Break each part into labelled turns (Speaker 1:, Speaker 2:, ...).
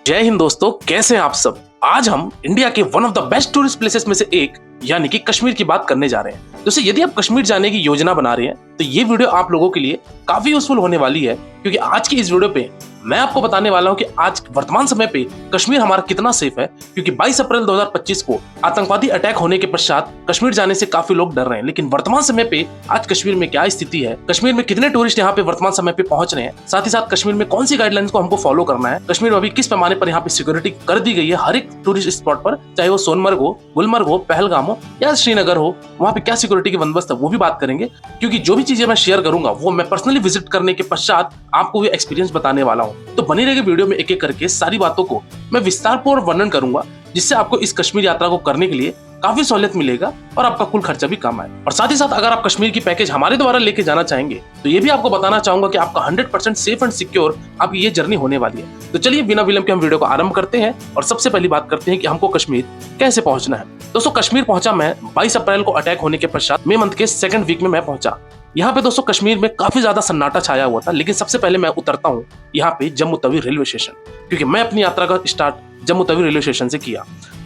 Speaker 1: जय हिंद दोस्तों, कैसे हैं आप सब। आज हम इंडिया के one of the best tourist places में से एक यानी कि कश्मीर की बात करने जा रहे हैं। दोस्तों, यदि आप कश्मीर जाने की योजना बना रहे हैं तो ये वीडियो आप लोगों के लिए काफी यूजफुल होने वाली है, क्योंकि आज की इस वीडियो पे मैं आपको बताने वाला हूं कि आज वर्तमान समय पे कश्मीर हमारा कितना सेफ है। क्योंकि 22 अप्रैल 2025 को आतंकवादी अटैक होने के पश्चात कश्मीर जाने से काफी लोग डर रहे हैं, लेकिन वर्तमान समय पे आज कश्मीर में क्या स्थिति है, कश्मीर में कितने टूरिस्ट यहाँ पे वर्तमान समय पे पहुंच रहे हैं, साथ ही साथ कश्मीर में कौन सी गाइडलाइंस को हमको फॉलो करना है, कश्मीर में अभी किस पैमाने पर यहाँ पे सिक्योरिटी कर दी गई है हर एक टूरिस्ट स्पॉट पर, चाहे वो सोनमर्ग हो, गुलमर्ग हो, पहलगाम हो या श्रीनगर हो, वहाँ पे क्या सिक्योरिटी के बंदोबस्त है वो भी बात करेंगे। क्योंकि जो भी चीजें मैं शेयर करूंगा वो मैं पर्सनली विजिट करने के पश्चात आपको भी एक्सपीरियंस बताने वाला हूँ। तो बनी रहेगी वीडियो में, एक एक करके सारी बातों को मैं विस्तारपूर्वक वर्णन करूंगा, जिससे आपको इस कश्मीर यात्रा को करने के लिए काफी सहूलियत मिलेगा और आपका कुल खर्चा भी कम आए। और साथ ही साथ अगर आप कश्मीर की पैकेज हमारे द्वारा लेके जाना चाहेंगे तो ये भी आपको बताना चाहूंगा कि आपका 100% सेफ एंड सिक्योर आपकी ये जर्नी होने वाली है। तो चलिए बिना विलंब के हम वीडियो को आरंभ करते हैं और सबसे पहली बात करते हैं कि हमको कश्मीर कैसे पहुंचना है। दोस्तों, कश्मीर पहुंचा मैं 22 अप्रैल को अटैक होने के पश्चात मई मंथ के सेकंड वीक में मैं पहुंचा। यहाँ पे दोस्तों कश्मीर में काफी ज्यादा सन्नाटा छाया हुआ था, लेकिन सबसे पहले मैं उतरता हूँ यहाँ पे जम्मू तवी रेलवे स्टेशन, क्योंकि मैं अपनी यात्रा का start Jammu Tawi railway station से किया।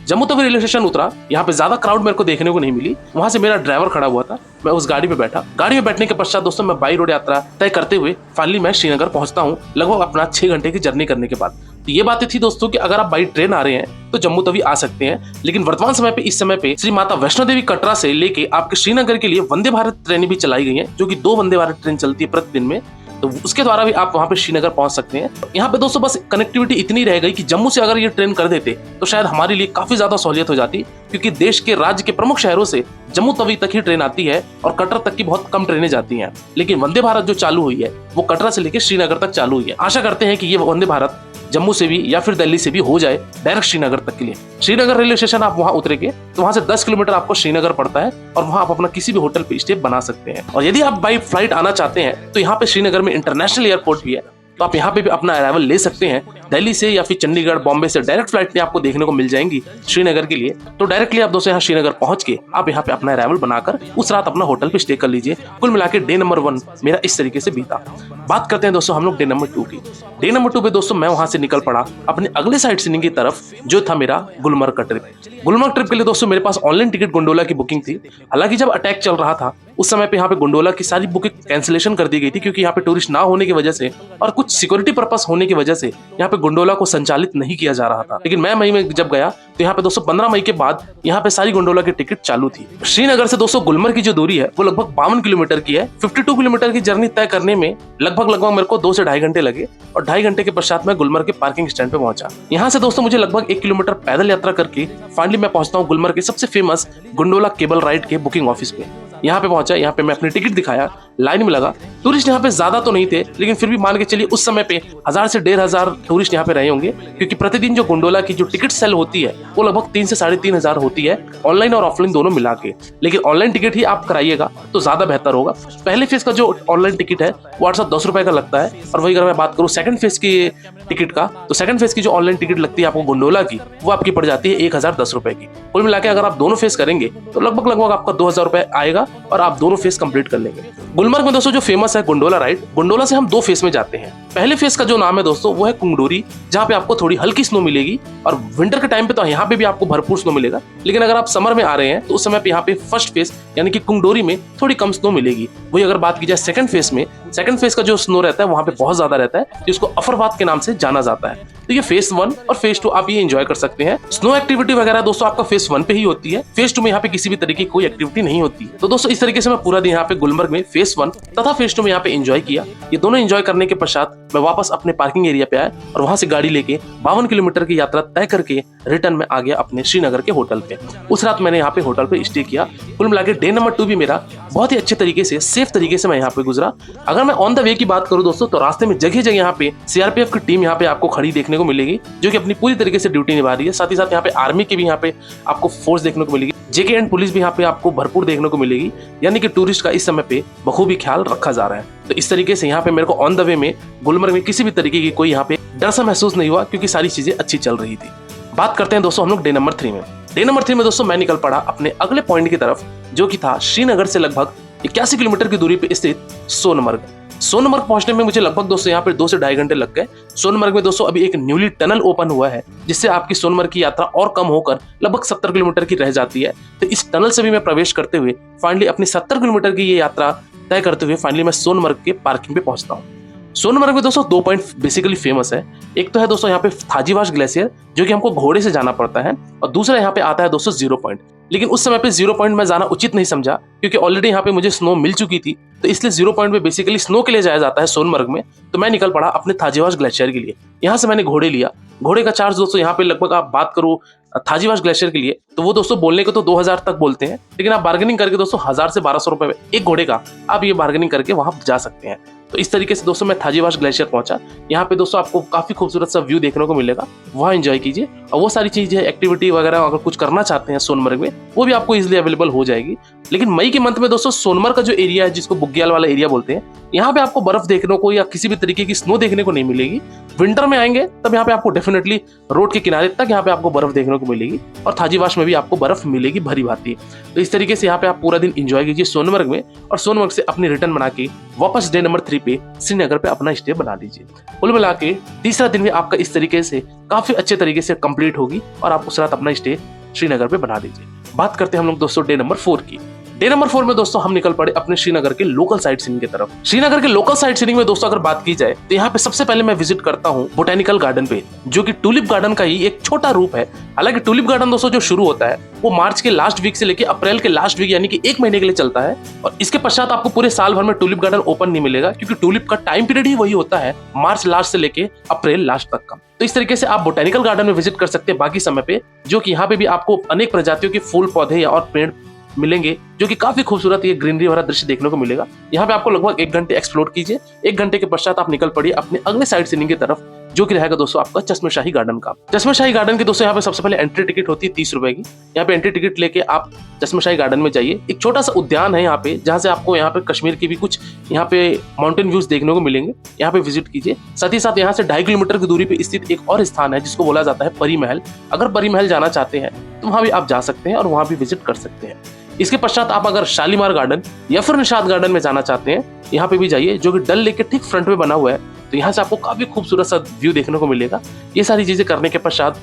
Speaker 1: जम्मू तवी रेलवे स्टेशन उतरा, यहाँ पे ज्यादा क्राउड मेरे को देखने को नहीं मिली। वहां से मेरा ड्राइवर खड़ा हुआ था, मैं उस गाड़ी में बैठा। गाड़ी में बैठने के पश्चात दोस्तों मैं बाई रोड यात्रा तय करते हुए फाइनली मैं श्रीनगर पहुंचता हूँ, लगभग अपना 6 घंटे की जर्नी करने के बाद। तो ये बातें थी दोस्तों कि अगर आप बाई ट्रेन आ रहे हैं तो जम्मू तवी आ सकते हैं, लेकिन वर्तमान समय पे इस समय पे श्री माता वैष्णो देवी कटरा से लेके आपके श्रीनगर के लिए वंदे भारत ट्रेनें भी चलाई गई हैं, जो कि 2 वंदे भारत ट्रेन चलती है प्रतिदिन में। तो उसके द्वारा भी आप वहां पे श्रीनगर पहुंच सकते हैं। यहाँ पे दोस्तों बस कनेक्टिविटी इतनी रह गई कि जम्मू से अगर ये ट्रेन कर देते तो शायद हमारे लिए काफी ज्यादा सहूलियत हो जाती, क्योंकि देश के राज्य के प्रमुख शहरों से जम्मू तवी तक ही ट्रेन आती है और कटरा तक की बहुत कम ट्रेनें जाती हैं। लेकिन वंदे भारत जो चालू हुई है वो कटरा से लेकर श्रीनगर तक चालू हुई है। आशा करते हैं कि ये वंदे भारत जम्मू से भी या फिर दिल्ली से भी हो जाए डायरेक्ट श्रीनगर तक के लिए। श्रीनगर रेलवे स्टेशन आप वहां उतरेंगे तो वहां से 10 किलोमीटर आपको श्रीनगर पड़ता है और वहां आप अपना किसी भी होटल पे स्टे बना सकते हैं। और यदि आप बाई फ्लाइट आना चाहते हैं तो यहाँ पे श्रीनगर में इंटरनेशनल एयरपोर्ट भी है, तो आप यहाँ पे भी अपना अराइवल ले सकते हैं। दिल्ली से या फिर चंडीगढ़, बॉम्बे से डायरेक्ट फ्लाइट आपको देखने को मिल जाएंगी श्रीनगर के लिए। तो डायरेक्टली आप दोस्तों यहाँ श्रीनगर पहुंच के आप यहाँ पे अपना अराइवल बनाकर उस रात अपना होटल पे स्टे कर लीजिए। कुल मिला के डे नंबर 1 मेरा इस तरीके से बीता। बात करते हैं दोस्तों हम लोग डे नंबर 2 की। डे नंबर 2 पे दोस्तों मैं वहां से निकल पड़ा अपने अगले साइड सीइंग की तरफ, जो था मेरा गुलमर्ग का ट्रिप। गुलमर्ग ट्रिप के लिए दोस्तों मेरे पास ऑनलाइन टिकट गोंडोला की बुकिंग थी। हालांकि जब अटैक चल रहा था उस समय पे यहाँ पे गोंडोला की सारी बुकिंग कैंसिलेशन कर दी गई थी, क्योंकि यहाँ पे टूरिस्ट ना होने की वजह से और कुछ सिक्योरिटी पर्पस होने की वजह से यहाँ पे गोंडोला को संचालित नहीं किया जा रहा था। लेकिन मैं मई में जब गया तो यहाँ पे दोस्तों 15 मई के बाद यहाँ पे सारी गोंडोला की टिकट चालू थी। श्रीनगर से दोस्तों गुलमर्ग की जो दूरी है वो लगभग 52 किलोमीटर की है। 52 किलोमीटर की जर्नी तय करने में लगभग मेरे को 2 से 2.5 घंटे लगे और 2.5 घंटे के पश्चात मैं गुलमर्ग के पार्किंग स्टैंड पे पहुंचा। यहाँ से दोस्तों मुझे लगभग 1 किलोमीटर पैदल यात्रा करके फाइनली मैं पहुंचता हूँ गुलमर्ग के सबसे फेमस गोंडोला केबल राइड के बुकिंग ऑफिस पे। यहाँ पे पहुंचा, यहाँ पे मैं अपनी टिकट दिखाया, लाइन में लगा। टूरिस्ट यहाँ पे ज्यादा तो नहीं थे, लेकिन फिर भी मान के चलिए उस समय पे 1000 से 1500 टूरिस्ट यहाँ पे रहे होंगे, क्योंकि प्रतिदिन जो गोंडोला की जो टिकट सेल होती है वो लगभग 3 से 3500 होती है, ऑनलाइन और ऑफलाइन दोनों मिला के। लेकिन ऑनलाइन टिकट ही आप कराइएगा तो ज्यादा बेहतर होगा। पहले फेज का जो ऑनलाइन टिकट है वो 810 रुपए का लगता है, और वही अगर मैं बात करूँ सेकंड फेज की टिकट का, तो सेकंड फेज की जो ऑनलाइन टिकट लगती है आपको गोंडोला की, वो आपकी पड़ जाती है 1010 रुपए की। कुल मिला के अगर आप दोनों फेज करेंगे तो लगभग आपका 2000 रुपए आएगा और आप दोनों फेज कंप्लीट कर लेंगे। गुलमर्ग में दोस्तों जो फेमस है गोंडोला राइड, गोंडोला से हम 2 फेज में जाते हैं। पहले फेज का जो नाम है दोस्तों वो है कुंगडोरी, जहाँ पे आपको थोड़ी हल्की स्नो मिलेगी, और विंटर के टाइम पे तो यहाँ पे भी आपको भरपूर स्नो मिलेगा। लेकिन अगर आप समर में आ रहे हैं तो उस समय पे यहाँ पे फर्स्ट फेज यानी कि कुंगडोरी में थोड़ी कम स्नो मिलेगी। वही अगर बात की जाए सेकंड फेज में, सेकंड फेज का जो स्नो रहता है वहाँ पे बहुत ज्यादा रहता है, जिसको अफरवाद के नाम से जाना जाता है। तो ये फेज 1 और फेज 2 आप ये एंजॉय कर सकते हैं। स्नो एक्टिविटी वगैरह दोस्तों आपका फेज 1 पे ही होती है, फेज 2 में यहाँ पे किसी भी तरीके की कोई एक्टिविटी नहीं होती। तो दोस्तों इस तरीके से मैं पूरा दिन यहाँ पे गुलमर्ग में फेज 1 तथा फेज 2 में यहाँ पे एंजॉय किया। ये दोनों एंजॉय करने के पश्चात मैं वापस अपने पार्किंग एरिया पे आया और वहां से गाड़ी लेके 52 किलोमीटर की यात्रा तय करके रिटर्न में आ गया अपने श्रीनगर के होटल पे। उस रात मैंने यहाँ पे होटल पे स्टे किया। कुल मिला के डे नंबर 2 भी मेरा बहुत ही अच्छे तरीके से, सेफ तरीके से मैं यहाँ पे गुजरा। अगर मैं ऑन द वे की बात करूँ दोस्तों तो रास्ते में जगह जगह यहाँ पे सीआरपीएफ की टीम यहाँ पे आपको खड़ी देखने को मिलेगी, जो कि अपनी पूरी तरीके से ड्यूटी निभा रही है। साथ ही साथ यहाँ पे आर्मी की भी यहाँ पे आपको फोर्स देखने को मिलेगी, जेके एंड पुलिस भी यहाँ पे आपको भरपूर देखने को मिलेगी। यानी कि टूरिस्ट का इस समय पे बखूबी ख्याल रखा जा रहा है। तो इस तरीके से यहाँ पे मेरे को ऑन द वे में गुलमर्ग में किसी भी तरीके की कोई यहाँ पे डर सा महसूस नहीं हुआ, क्योंकि सारी चीजें अच्छी चल रही थी। बात करते हैं दोस्तों हम लोग डे नंबर 3 में। डे नंबर 3 में दोस्तों मैं निकल पड़ा अपने अगले पॉइंट की तरफ, जो कि था श्रीनगर से लगभग 81 किलोमीटर की दूरी पे स्थित सोनमर्ग। सोनमर्ग पहुंचने में मुझे लगभग दोस्तों यहाँ पे 2 से ढाई घंटे लग गए। सोनमर्ग में दोस्तों अभी एक न्यूली टनल ओपन हुआ है, जिससे आपकी सोनमर्ग की यात्रा और कम होकर लगभग 70 किलोमीटर की रह जाती है। तो इस टनल से भी मैं प्रवेश करते हुए फाइनली अपनी 70 किलोमीटर की ये यात्रा तय करते हुए फाइनली मैं सोनमर्ग के पार्किंग पे पहुंचता हूँ। सोनमर्ग में दोस्तों 2 पॉइंट बेसिकली फेमस है। एक तो है दोस्तों यहाँ पे थाजीवाश ग्लेशियर, जो कि हमको घोड़े से जाना पड़ता है, और दूसरा यहाँ पे आता है दोस्तों 0 पॉइंट। लेकिन उस समय पे 0 पॉइंट में जाना उचित नहीं समझा, क्योंकि ऑलरेडी यहाँ पे मुझे स्नो मिल चुकी थी। तो इसलिए 0 पॉइंट पे बेसिकली स्नो के लिए जाया जाता है सोनमर्ग में। तो मैं निकल पड़ा अपने थाजीवाश ग्लेशियर के लिए। यहाँ से मैंने घोड़े लिया। घोड़े का चार्ज दोस्तों यहाँ पे लगभग आप बात करो थाजीवाश ग्लेशियर के लिए तो वो दोस्तों बोलने को तो 2000 तक बोलते हैं, लेकिन आप बार्गेनिंग करके दोस्तों 1000 से 1200 रुपए एक घोड़े का आप ये बार्गेनिंग करके वहां जा सकते हैं। तो इस तरीके से दोस्तों मैं थाजीवाश ग्लेशियर पहुंचा। यहाँ पे दोस्तों आपको काफी खूबसूरत सा व्यू देखने को मिलेगा, वहाँ एंजॉय कीजिए। और वो सारी चीजें एक्टिविटी वगैरह अगर कुछ करना चाहते हैं सोनमर्ग में, वो भी आपको इजिली अवेलेबल हो जाएगी। लेकिन मई के मंथ में दोस्तों सोनमर्ग का जो एरिया है, जिसको बुग्याल वाला एरिया बोलते हैं, यहाँ पे आपको बर्फ देखने को या किसी भी तरीके की स्नो देखने को नहीं मिलेगी। विंटर में आएंगे तब यहाँ पे आपको डेफिनेटली रोड के किनारे तक यहाँ पे आपको बर्फ देखने को मिलेगी, और थाजीवाश में भी आपको बर्फ मिलेगी भरी भांति। तो इस तरीके से यहाँ पे आप पूरा दिन एंजॉय कीजिए सोनमर्ग में, और सोनमर्ग से अपनी रिटर्न बना के वापस डे नंबर 3 पे श्रीनगर पे अपना स्टे बना लीजिए। कुल मिला के तीसरा दिन भी आपका इस तरीके से काफी अच्छे तरीके से कंप्लीट होगी, और आप उस रात अपना स्टे श्रीनगर पे बना लीजिए। बात करते हैं हम लोग दोस्तों डे नंबर 4 की। डे नंबर 4 में दोस्तों हम निकल पड़े अपने श्रीनगर के लोकल साइट सीइंग की तरफ। श्रीनगर के लोकल साइट सीइंग में दोस्तों अगर बात की जाए तो यहाँ पे सबसे पहले मैं विजिट करता हूँ बोटेनिकल गार्डन पे, जो कि टूलिप गार्डन का ही एक छोटा रूप है। हालांकि टूलिप गार्डन दोस्तों जो शुरू होता है वो मार्च के लास्ट वीक से लेके अप्रैल के लास्ट वीक यानी कि 1 महीने के लिए चलता है, और इसके पश्चात आपको पूरे साल भर में टूलिप गार्डन ओपन नहीं मिलेगा, क्योंकि टूलिप का टाइम पीरियड ही वही होता है मार्च लास्ट से लेके अप्रैल लास्ट तक का। तो इस तरीके से आप बोटेनिकल गार्डन में विजिट कर सकते हैं बाकी समय पे, जो कि यहाँ पे भी आपको अनेक प्रजातियों के फूल पौधे और पेड़ मिलेंगे, जो कि काफी खूबसूरत ये ग्रीनरी भरा दृश्य देखने को मिलेगा। यहाँ पे आपको लगभग 1 घंटे एक्सप्लोर कीजिए। 1 घंटे के पश्चात आप निकल पड़िए अपने अगले साइट सीइंग की तरफ, जो कि रहेगा दोस्तों आपका चश्मेशाही गार्डन का। चश्मेशाही गार्डन की दोस्तों यहाँ पे सबसे पहले एंट्री टिकट होती है 30 रुपए की। यहाँ पे एंट्री टिकट लेके आप चश्मेशाही गार्डन में जाइए। एक छोटा सा उद्यान है यहाँ पे, जहाँ से आपको यहाँ पे कश्मीर की भी कुछ यहाँ पे माउंटेन व्यूज देखने को मिलेंगे। यहाँ पे विजिट कीजिए। साथ ही साथ यहाँ से 2.5 किलोमीटर की दूरी पे स्थित एक और स्थान है, जिसको बोला जाता है परी महल। अगर परी महल जाना चाहते हैं तो वहाँ भी आप जा सकते हैं और वहाँ भी विजिट कर सकते हैं। इसके पश्चात आप अगर शालीमार गार्डन या फिर निशाद गार्डन में जाना चाहते हैं, यहाँ पे भी जाइए, जो कि डल लेक के ठीक फ्रंट में बना हुआ है। तो यहाँ से आपको काफी खूबसूरत सा व्यू देखने को मिलेगा। ये सारी चीजें करने के पश्चात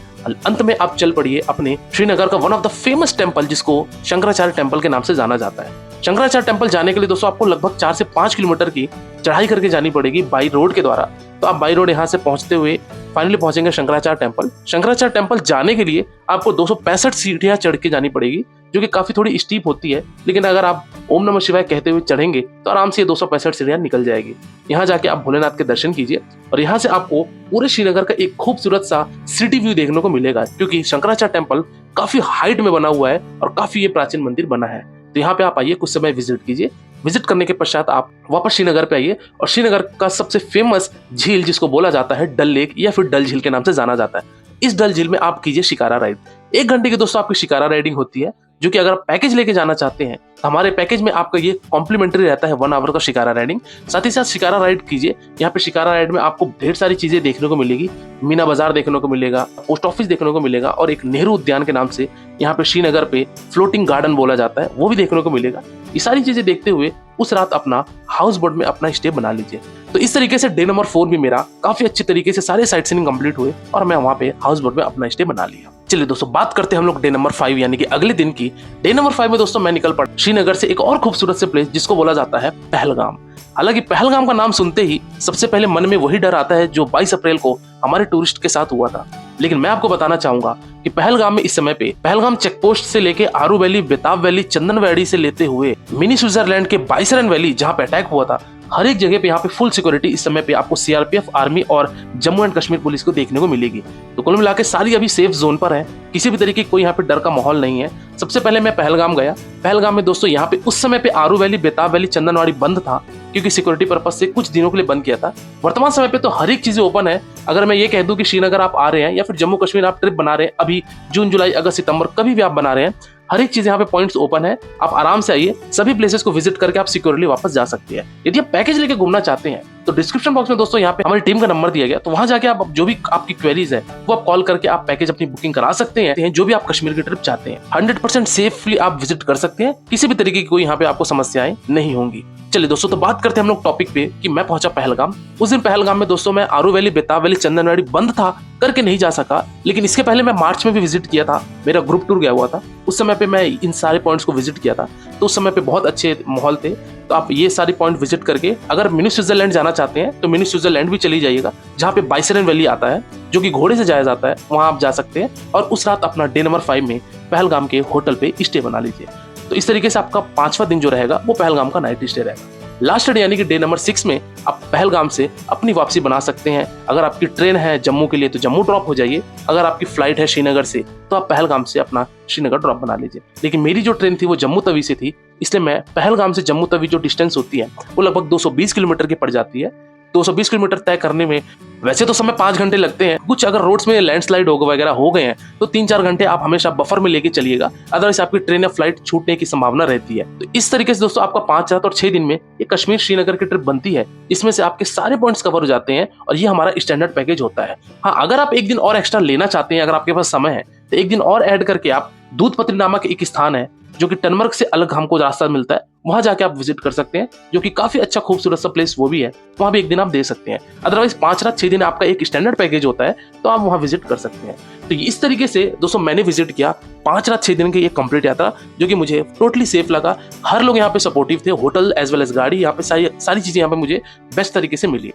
Speaker 1: अंत में आप चल पड़िए अपने श्रीनगर का one of the famous temple, जिसको शंकराचार्य टेम्पल के नाम से जाना जाता है। शंकराचार्य टेम्पल जाने के लिए दोस्तों आपको लगभग 4 से 5 किलोमीटर की चढ़ाई करके जानी पड़ेगी बाई रोड के द्वारा। तो आप बाई रोड यहाँ से पहुंचते हुए फाइनली पहुंचेंगे शंकराचार्य टेम्पल। शंकराचार्य टेम्पल जाने के लिए आपको 265 सीढ़ियां चढ़ के जानी पड़ेगी, जो कि काफी थोड़ी स्टीप होती है, लेकिन अगर आप ओम नमः शिवाय कहते हुए चढ़ेंगे तो आराम से ये 265 सीढ़ियां निकल जाएगी। यहाँ जाके आप भोलेनाथ के दर्शन कीजिए, और यहाँ से आपको पूरे श्रीनगर का एक खूबसूरत सा सिटी व्यू देखने को मिलेगा, क्योंकि शंकराचार्य टेम्पल काफी हाइट में बना हुआ है और काफी ये प्राचीन मंदिर बना है। तो यहाँ पे आप आइए, कुछ समय विजिट कीजिए। विजिट करने के पश्चात आप वापस श्रीनगर पे आइए, और श्रीनगर का सबसे फेमस झील, जिसको बोला जाता है डल लेक या फिर डल झील के नाम से जाना जाता है, इस डल झील में आप कीजिए शिकारा राइड। 1 घंटे की दोस्तों आपकी शिकारा राइडिंग होती है, जो कि अगर आप पैकेज लेके जाना चाहते हैं तो हमारे पैकेज में आपका ये कॉम्प्लीमेंट्री रहता है 1 आवर का शिकारा राइडिंग। साथ ही साथ शिकारा राइड कीजिए। यहाँ पे शिकारा राइड में आपको ढेर सारी चीजें देखने को मिलेगी। मीना बाजार देखने को मिलेगा, पोस्ट ऑफिस देखने को मिलेगा, और एक नेहरू उद्यान के नाम से यहाँ पे श्रीनगर पे फ्लोटिंग गार्डन बोला जाता है, वो भी देखने को मिलेगा। ये सारी चीजें देखते हुए उस रात अपना हाउस बोट में अपना स्टे बना लीजिए। तो इस तरीके से डे नंबर 4 भी मेरा काफी अच्छे तरीके से सारे साइट सीइंग कंप्लीट हुए, और मैं वहां पे हाउस बोट में अपना स्टे बना लिया। चलिए दोस्तों, बात करते हैं हम लोग डे नंबर 5 यानी कि अगले दिन की। डे नंबर 5 में दोस्तों मैं निकल पड़ा श्रीनगर से एक और खूबसूरत से प्लेस, जिसको बोला जाता है पहलगाम। हालांकि पहलगाम का नाम सुनते ही सबसे पहले मन में वही डर आता है जो 22 अप्रैल को हमारे टूरिस्ट के साथ हुआ था। लेकिन मैं आपको बताना चाहूंगा कि पहलगाम में इस समय पे पहलगाम चेकपोस्ट से लेके आरू वैली, बेताब वैली, चंदन वैली से लेते हुए मिनी स्विट्जरलैंड के बाइसरन वैली, जहां पे अटैक हुआ था, हर एक जगह पे यहाँ पे फुल सिक्योरिटी इस समय पे आपको सीआरपीएफ, आर्मी और जम्मू एंड कश्मीर पुलिस को देखने को मिलेगी। तो कुल मिलाकर सारी अभी सेफ जोन पर है, किसी भी तरीके कोई यहाँ पे डर का माहौल नहीं है। सबसे पहले मैं पहलगाम गया। पहलगाम में दोस्तों यहाँ पे उस समय पे आरू वैली, बेताब वैली, चंदनवाड़ी बंद था, क्योंकि सिक्योरिटी पर्पज से कुछ दिनों के लिए बंद किया था। वर्तमान समय पे तो हर एक चीजें ओपन है। अगर मैं ये कह दूं कि श्रीनगर आप आ रहे हैं या फिर जम्मू कश्मीर आप ट्रिप बना रहे हैं, अभी जून, जुलाई, अगस्त, सितंबर कभी भी आप बना रहे हैं, हर एक चीज यहाँ पे पॉइंट्स ओपन है, आप आराम से आइए, सभी प्लेसेस को विजिट करके आप सिक्योरली वापस जा सकते हैं। यदि आप पैकेज लेके घूमना चाहते हैं तो डिस्क्रिप्शन बॉक्स में दोस्तों यहाँ पे हमारी टीम का नंबर दिया गया, तो वहां जाके आप जो भी आपकी क्वेरीज है वो आप कॉल करके आप पैकेज अपनी बुकिंग करा सकते हैं। जो भी आप कश्मीर की ट्रिप चाहते हैं 100% सेफली आप विजिट कर सकते हैं, किसी भी तरीके की कोई यहाँ पे आपको समस्याएं नहीं होंगी। चलिए दोस्तों, तो बात करते हैं हम लोग टॉपिक पे कि मैं पहुंचा पहलगाम। उस दिन पहलगाम में दोस्तों मैं आरू वैली, बेताब वैली, चंदनवाड़ी बंद था करके नहीं जा सका, लेकिन इसके पहले मैं मार्च में भी विजिट किया था, मेरा ग्रुप टूर गया हुआ था। उस समय पे मैं इन सारे पॉइंट्स को विजिट किया था, तो उस समय पे बहुत अच्छे माहौल थे। तो आप ये सारी पॉइंट विजिट करके अगर मिनी स्विट्जरलैंड जाना चाहते हैं तो मिनी स्विट्जरलैंड भी चली जाइएगा, जहाँ पे बाइसरन वैली आता है जो कि घोड़े से जाया जाता है, वहां आप जा सकते हैं। और उस रात अपना डे नंबर 5 में पहलगाम के होटल पे स्टे बना लीजिए। तो इस तरीके से आपका 5वां दिन जो रहेगा वो पहलगाम का नाइट स्टे रहेगा। लास्ट डे यानी कि डे नंबर 6 में आप पहलगाम से अपनी वापसी बना सकते हैं। अगर आपकी ट्रेन है जम्मू के लिए तो जम्मू ड्रॉप हो जाइए, अगर आपकी फ्लाइट है श्रीनगर से तो आप पहलगाम से अपना श्रीनगर ड्रॉप बना लीजिए। लेकिन मेरी जो ट्रेन थी वो जम्मू तवी से थी, इसलिए मैं पहलगाम से जम्मू तवी जो डिस्टेंस होती है वो लगभग 220 किलोमीटर की पड़ जाती है। 220 किलोमीटर तय करने में वैसे तो समय 5 घंटे लगते हैं, कुछ अगर रोड्स में लैंडस्लाइड वगैरह हो गए हैं तो 3-4 घंटे आप हमेशा बफर में लेके चलिएगा, अदरवाइज आपकी ट्रेन या फ्लाइट छूटने की संभावना रहती है। तो इस तरीके से दोस्तों आपका 5 रात और 6 दिन में ये कश्मीर श्रीनगर की ट्रिप बनती है। इसमें से आपके सारे पॉइंट्स कवर हो जाते हैं और ये हमारा स्टैंडर्ड पैकेज होता है। हाँ, अगर आप एक दिन और एक्स्ट्रा लेना चाहते हैं, अगर आपके पास समय है तो एक दिन और ऐड करके आप दूध पत्री नामक एक स्थान है जो कि टनमर्ग से अलग हमको रास्ता मिलता है, वहां जाके आप विजिट कर सकते हैं, जो कि काफी अच्छा खूबसूरत सा प्लेस वो भी है, वहां भी एक दिन आप दे सकते हैं। अदरवाइज 5 रात 6 दिन आपका एक स्टैंडर्ड पैकेज होता है, तो आप वहां विजिट कर सकते हैं। तो इस तरीके से दोस्तों मैंने विजिट किया 5 रात 6 दिन की एक कंप्लीट यात्रा, जो कि मुझे टोटली सेफ लगा। हर लोग यहाँ पे सपोर्टिव थे, होटल एज वेल एज गाड़ी, यहाँ पे सारी चीजें यहाँ पे मुझे बेस्ट तरीके से मिली।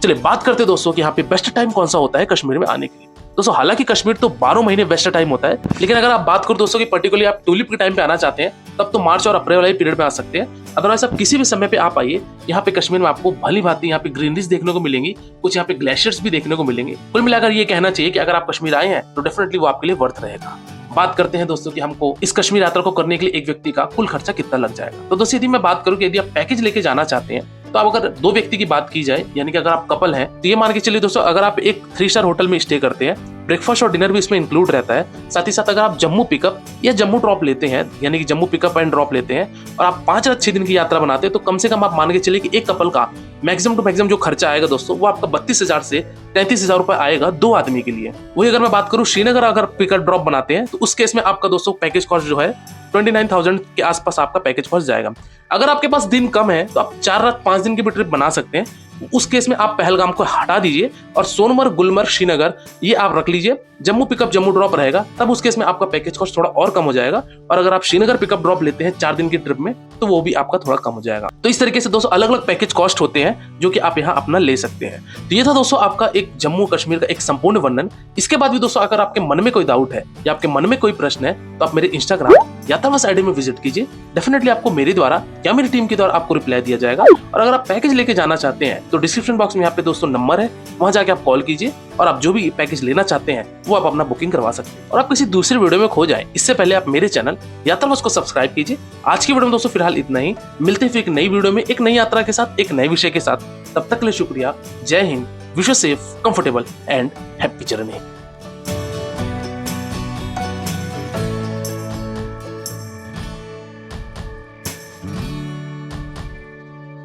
Speaker 1: चलिए बात करते हैं दोस्तों कि यहाँ पे बेस्ट टाइम कौन सा होता है कश्मीर में आने के लिए। दोस्तों हालांकि कश्मीर तो 12 महीने बेस्ट टाइम होता है, लेकिन अगर आप बात करो दोस्तों कि पर्टिकुलरली आप टूलिप के टाइम पे आना चाहते हैं तब तो मार्च और अप्रैल वाले पीरियड में आ सकते हैं। अदरवाइज आप किसी भी समय पे आप आइए, यहाँ पे कश्मीर में आपको भली भांति यहाँ पे ग्रीनरीज देखने को मिलेंगी, कुछ यहाँ पे ग्लेशियर्स भी देखने को मिलेंगे। कुल मिलाकर ये कहना चाहिए कि अगर आप कश्मीर आए हैं तो डेफिनेटली वो आपके लिए वर्थ रहेगा। बात करते हैं दोस्तों कि हमको इस कश्मीर यात्रा को करने के लिए एक व्यक्ति का कुल खर्चा कितना लग जाएगा। तो दोस्तों यदि मैं बात करूं कि यदि आप पैकेज लेके जाना चाहते हैं तो आप अगर 2 व्यक्ति की बात की जाए, यानी कि अगर आप कपल हैं तो ये मान के चलिए दोस्तों, अगर आप एक 3 स्टार होटल में स्टे करते हैं, ब्रेकफास्ट और डिनर भी इसमें इंक्लूड रहता है। साथ ही साथ अगर आप जम्मू पिकअप या जम्मू ड्रॉप लेते हैं, यानी कि जम्मू पिकअप एंड ड्रॉप लेते हैं और आप 5 रात 6 दिन की यात्रा बनाते हैं, तो कम से कम आप मान के चलिए कि एक कपल का मैक्सिमम टू मैक्सिमम जो खर्चा आएगा दोस्तों वो आपका 32,000 से 33,000 रुपए आएगा 2 आदमी के लिए। वही अगर मैं बात करूं श्रीनगर अगर पिकअप ड्रॉप बनाते हैं तो उस केस में आपका दोस्तों पैकेज कॉस्ट जो है 29,000 के आसपास आपका पैकेज कॉस्ट जाएगा। अगर आपके पास दिन कम है तो आप 4 रात 5 दिन की भी ट्रिप बना सकते हैं। उस केस में आप पहलगाम को हटा दीजिए और सोनमर्ग, गुलमर्ग, श्रीनगर ये आप रख लीजिए, जम्मू पिकअप जम्मू ड्रॉप रहेगा, तब उस केस में आपका पैकेज कॉस्ट थोड़ा और कम हो जाएगा। और अगर आप श्रीनगर पिकअप ड्रॉप लेते हैं 4 दिन की ट्रिप में तो वो भी आपका थोड़ा कम हो जाएगा। तो इस तरीके से दोस्तों अलग अलग पैकेज कॉस्ट होते हैं जो कि आप यहाँ अपना ले सकते हैं। तो ये था दोस्तों आपका एक जम्मू कश्मीर का एक संपूर्ण वर्णन। इसके बाद भी दोस्तों अगर आपके मन में कोई डाउट है या आपके मन में कोई प्रश्न है तो आप मेरे इंस्टाग्राम यात्रावास आईडी में विजिट कीजिए, डेफिनेटली आपको मेरे द्वारा या मेरी टीम के द्वारा आपको रिप्लाई दिया जाएगा। और अगर आप पैकेज लेके जाना चाहते हैं तो डिस्क्रिप्शन बॉक्स में यहाँ पे दोस्तों नंबर है, वहां जाके आप कॉल कीजिए और आप जो भी पैकेज लेना चाहते हैं वो आप अपना बुकिंग करवा सकते हैं। और आप किसी दूसरे वीडियो में खो जाए इससे पहले आप मेरे चैनल यात्रावास को सब्सक्राइब कीजिए। आज की वीडियो में दोस्तों फिलहाल इतना ही, मिलते हैं फिर एक नई वीडियो में एक नई यात्रा के साथ, एक नए विषय के साथ। तब तक के लिए शुक्रिया, जय Hind, wish you safe, comfortable and happy journey.